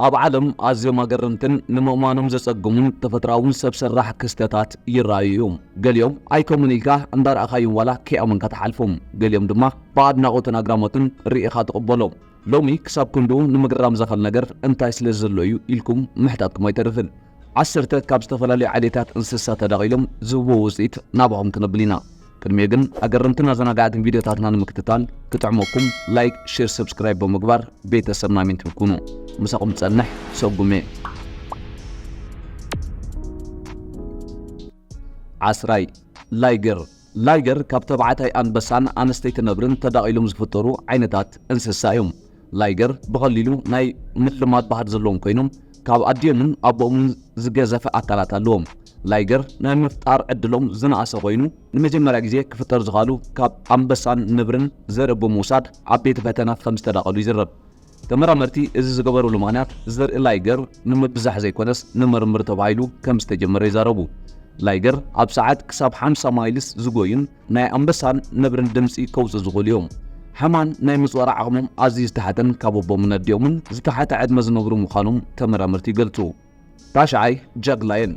ኣብ ዓለም ኣዝዮም ኣገረምትን ንምእማኖም ዘጸግሙን ተፈጥሮኣውን ሰብ ሰራሕ ክስተታት ይረኣዩ እዮም። ገሊኦም ኣይከሙን ኢልካ እንዳረኣኻዮም ዋላ ከይኣመንካ ተሓልፎም፣ ገሊኦም ድማ ብኣድናቖትን ኣግራሞትን ርኢኻ ትቕበሎም። ሎሚ ክሳብ ክንዱ ንምግራም ዘኽእል ነገር እንታይ ስለ ዘሎ እዩ ኢልኩም ምሕታትኩም ኣይተርፍን። 10 ካብ ዝተፈላለዩ ዓሌታት እንስሳ ተዳቒሎም ዝህቦ ውፅኢት ናብኦም ክንብል ኢና። ቅድሚኡ ግን ኣገረምትን ኣዘናጋዕትን ቪድዮታትና ንምክትታል ክጥዕመኩም ላይክ፣ ሼር፣ ሰብስክራይብ ብምግባር ቤተሰብና ሚን ትኩኑ። ምሳኹም ጸንሕ ሰጉሜ 10 ላይገር ካብ ተባዕታይ አንበሳን ኣንስተይቲ ነብርን ተዳቒሎም ዝፍጠሩ ዓይነታት እንስሳ እዮም። ላይገር ብቐሊሉ ናይ ምልማድ ባህሪ ዘለዎም ኮይኖም ካብ ኣድዮምን ኣቦኦምን ዝገዘፈ ኣካላት ኣለዎም። ላይገር ናይ ምፍጣር ዕድሎም ዝነኣሰ ኮይኑ ንመጀመርያ ግዜ ክፍጠር ዝኻሉ ካብ ኣንበሳን ነብርን ዘርኢ ብምውሳድ ዓበይቲ ፈተናት ከም ዝተዳቐሉ ይዝረብ። ተመራመርቲ እዚ ዝገበረሉ ምኽንያት ዘርኢ ላይገር ንምብዛሕ ዘይኮነስ ንምርምር ተባሂሉ ከም ዝተጀመረ ይዛረቡ። ላይገር ኣብ ሰዓት ክሳብ 50 ማይልስ ዝጎዩን ናይ ኣንበሳን ነብርን ድምፂ ከውፅእ ዝኽእሉ እዮም። ሕማን ናይ ምጽዋር ዓቕሞም ኣዝዩ ዝተሓተን ካብ ኣቦምን ኣዲኦምን ዝተሓተ ዕድመ ዝነብሩ ምዃኖም ተመራመርቲ ይገልጹ። 9 ጃግላየን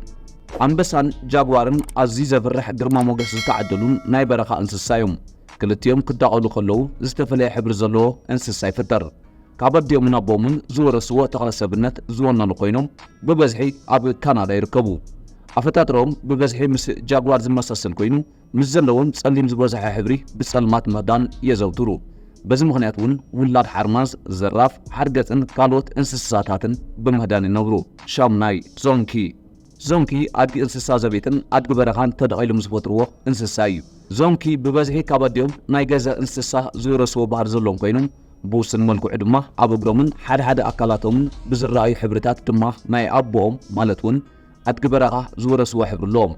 ኣንበሳን ጃግዋርን ኣዝዩ ዘፍርሕ ግርማ ሞገስ ዝተዓደሉን ናይ በረኻ እንስሳ እዮም። ክልቲኦም ክዳቐሉ ከለዉ ዝተፈለየ ሕብሪ ዘለዎ እንስሳ ይፍጠር። ካብ ኣዲኦምን ኣቦምን ዝወረስዎ ተኽለ ሰብነት ዝወነኑ ኮይኖም ብበዝሒ ኣብ ካናዳ ይርከቡ። ኣፈጣጥሮኦም ብበዝሒ ምስ ጃግዋር ዝመሳሰል ኮይኑ ምስ ዘለዎም ጸሊም ዝበዝሐ ሕብሪ ብጸልማት ምህዳን የዘውትሩ። በዚ ምኽንያት እውን ውላድ ሓርማዝ፣ ዘራፍ፣ ሓርገጽን ካልኦት እንስሳታትን ብምህዳን ይነብሩ። 8 ዞንኪ ኣድጊ እንስሳ ዘቤትን ኣድጊ በረኻን ተዳቒሎም ዝፈጥርዎ እንስሳ እዩ። ዞንኪ ብበዝሒ ካብ ኣዲኦም ናይ ገዛ እንስሳ ዝወረስዎ ባህሪ ዘለዎም ኮይኖም ብውስን መልክዑ ድማ ኣብ እግሮምን ሓደ ኣካላቶምን ብዝረኣዩ ሕብርታት ድማ ናይ ኣቦኦም ማለት እውን ኣድጊ በረኻ ዝወረስዎ ሕብሪ ኣለዎም።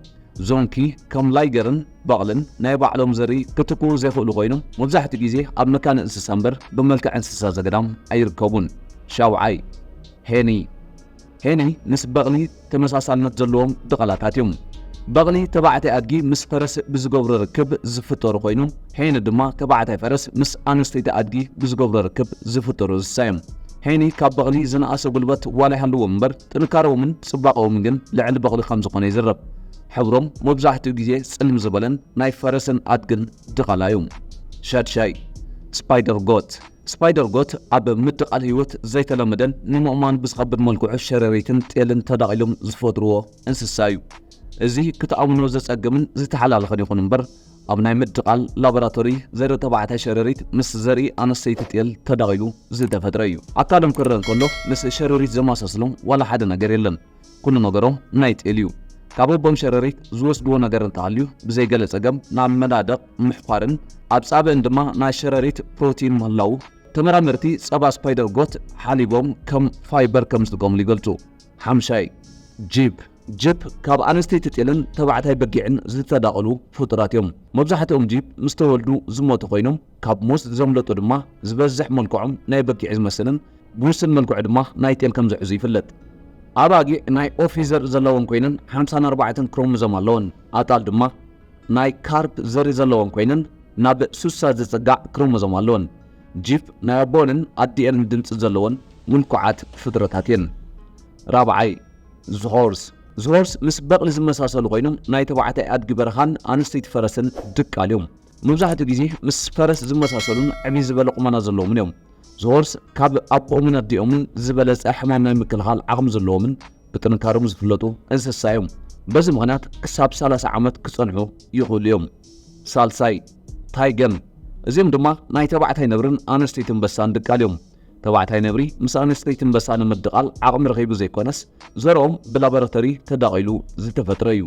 ዞንኪ ከም ላይገርን በቕልን ናይ ባዕሎም ዘርኢ ክትኩኡ ዘይኽእሉ ኮይኖም መብዛሕትኡ ግዜ ኣብ መካነ እንስሳ እምበር ብመልክዕ እንስሳ ዘገዳም ኣይርከቡን። 7 ሄኒ ምስ በቕሊ ተመሳሳልነት ዘለዎም ድቐላታት እዮም። በቕሊ ተባዕታይ ኣድጊ ምስ ፈረስ ብዝገብሮ ርክብ ዝፍጠሩ ኮይኑ ሄኒ ድማ ተባዕታይ ፈረስ ምስ ኣንስተይቲ ኣድጊ ብዝገብሮ ርክብ ዝፍጠሩ እንስሳ እዮም። ሄኒ ካብ በቕሊ ዝነኣሰ ጉልበት ዋላ ይሃልዎም እምበር ጥንካረዎምን ጽባቐዎምን ግን ልዕሊ በቕሊ ከም ዝኾነ ይዝረብ። ሕብሮም መብዛሕትኡ ግዜ ጽልም ዝበለን ናይ ፈረስን ኣድግን ድቐላ እዮም። 6 ስፓይደር ጎት ኣብ ምድቓል ህይወት ዘይተለመደን ንምእማን ብዝኸብድ መልክዑ ሸረሪትን ጤልን ተዳቒሎም ዝፈጥርዎ እንስሳ እዩ። እዚ ክትኣምኖ ዘጸግምን ዝተሓላለኸን ይኹን እምበር ኣብ ናይ ምድቓል ላቦራቶሪ ዘርኢ ተባዕታይ ሸረሪት ምስ ዘርኢ ኣነስተይቲ ጤል ተዳቒሉ ዝተፈጥረ እዩ። ኣካሎም ክርአ እንከሎ ምስ ሸረሪት ዘመሳሰሎም ዋላ ሓደ ነገር የለን። ኩሉ ነገሮም ናይ ጤል እዩ። ካብ ኣቦም ሸረሪት ዝወስድዎ ነገር እንተሃልዩ ብዘይገለ ጸገም ናብ መናደቕ ምሕፋርን ኣብ ጻብዕን ድማ ናይ ሸረሪት ፕሮቲን ምህላው ተመራመርቲ ጸባ ስፓይደር ጎት ሓሊቦም ከም ፋይበር ከም ዝጥቀምሉ ይገልጹ። 5 ጂፕ ካብ ኣንስተይቲ ጤልን ተባዕታይ በጊዕን ዝተዳቐሉ ፍጡራት እዮም። መብዛሕትኦም ጂፕ ምስ ተወልዱ ዝሞቱ ኮይኖም ካብ ሞት ዘምለጡ ድማ ዝበዝሕ መልክዖም ናይ በጊዕ ዝመስልን ብውስን መልክዑ ድማ ናይ ጤል ከም ዝሕዙ ይፍለጥ። ኣባጊዕ ናይ ኦፊዘር ዘለዎን ኮይነን 54 ክሮሞዞም ኣለወን። ኣጣል ድማ ናይ ካርፕ ዘርኢ ዘለዎን ኮይነን ናብ 60 ዝጽጋዕ ክሮሞዞም ኣለወን። ጂፕ ናይ ኣቦንን ኣዲአንን ድምፂ ዘለዎን ምልኩዓት ፍጥረታት እየን። 4 ዝሆርስ ምስ በቕሊ ዝመሳሰሉ ኮይኖም ናይ ተባዕታይ ኣድጊ በረኻን ኣንስተይቲ ፈረስን ድቃል እዮም። መብዛሕትኡ ግዜ ምስ ፈረስ ዝመሳሰሉን ዕብይ ዝበለ ቁመና ዘለዎምን እዮም። ዝሆርስ ካብ ኣቦኦምን ኣዲኦምን ዝበለጸ ሕማም ናይ ምክልኻል ዓቕሚ ዘለዎምን ብጥንካሮም ዝፍለጡ እንስሳ እዮም። በዚ ምኽንያት ክሳብ 30 ዓመት ክጸንሑ ይኽእሉ እዮም። 3 ታይገን እዚኦም ድማ ናይ ተባዕታይ ነብርን ኣንስተይቲ አንበሳን ድቃል እዮም። ተባዕታይ ነብሪ ምስ ኣንስተይቲ አንበሳ ንምድቓል ዓቕሚ ረኺቡ ዘይኮነስ ዘርኦም ብላቦራቶሪ ተዳቒሉ ዝተፈጥረ እዩ።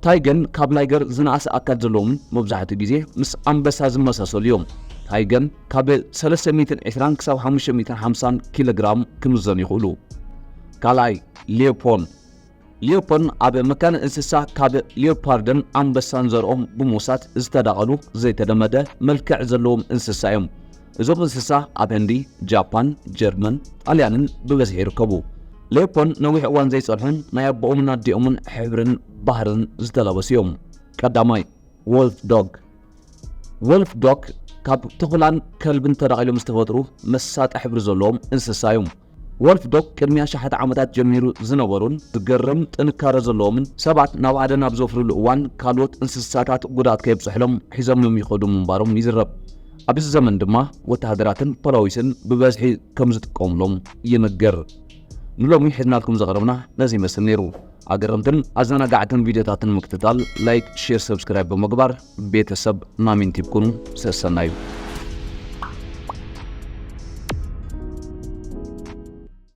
ታይገን ካብ ላይገር ዝነኣሰ ኣካል ዘለዎምን መብዛሕትኡ ግዜ ምስ ኣንበሳ ዝመሳሰሉ እዮም። ታይገን ካብ 320 ክሳብ 550 ኪሎግራም ክምዘኑ ይኽእሉ። 2 ሊዮፖን ኣብ መካነ እንስሳ ካብ ሊዮፓርድን ኣንበሳን ዘርኦም ብምውሳድ ዝተዳቐሉ ዘይተለመደ መልክዕ ዘለዎም እንስሳ እዮም። እዞም እንስሳ ኣብ ህንዲ፣ ጃፓን፣ ጀርመን፣ ጣልያንን ብበዝሒ ይርከቡ። ሊዮፖን ነዊሕ እዋን ዘይጸንሑን ናይ ኣቦኦምን ኣዲኦምን ሕብርን ባህርን ዝተለበሱ እዮም። 1 ወልፍ ዶግ ካብ ተኹላን ከልብን ተዳቒሎም ዝተፈጥሩ መሳጢ ሕብሪ ዘለዎም እንስሳ እዮም። ወልፍ ዶግ ቅድሚያ ሸሓት ዓመታት ጀሚሩ ዝነበሩን ዝገርም ጥንካረ ዘለዎምን ሰባት ናብ ዓደን ኣብ ዘፍርሉ እዋን ካልኦት እንስሳታት ጉድኣት ከየብፅሕሎም ሒዞምሎም ይኸዱ ምንባሮም ይዝረብ። ኣብዚ ዘመን ድማ ወተሃደራትን ፖላዊስን ብበዝሒ ከም ዝጥቀሙሎም ይንገር። ንሎሚ ሒዝናልኩም ዘቕረብና ነዚ ይመስል ነይሩ። ኣገረምትን ኣዘናጋዕትን ቪድዮታትን ምክትታል ላይክ፣ ሼር፣ ሰብስክራይብ ብምግባር ቤተሰብ ማሚንቲ ይኩኑ። ሰሰናዩ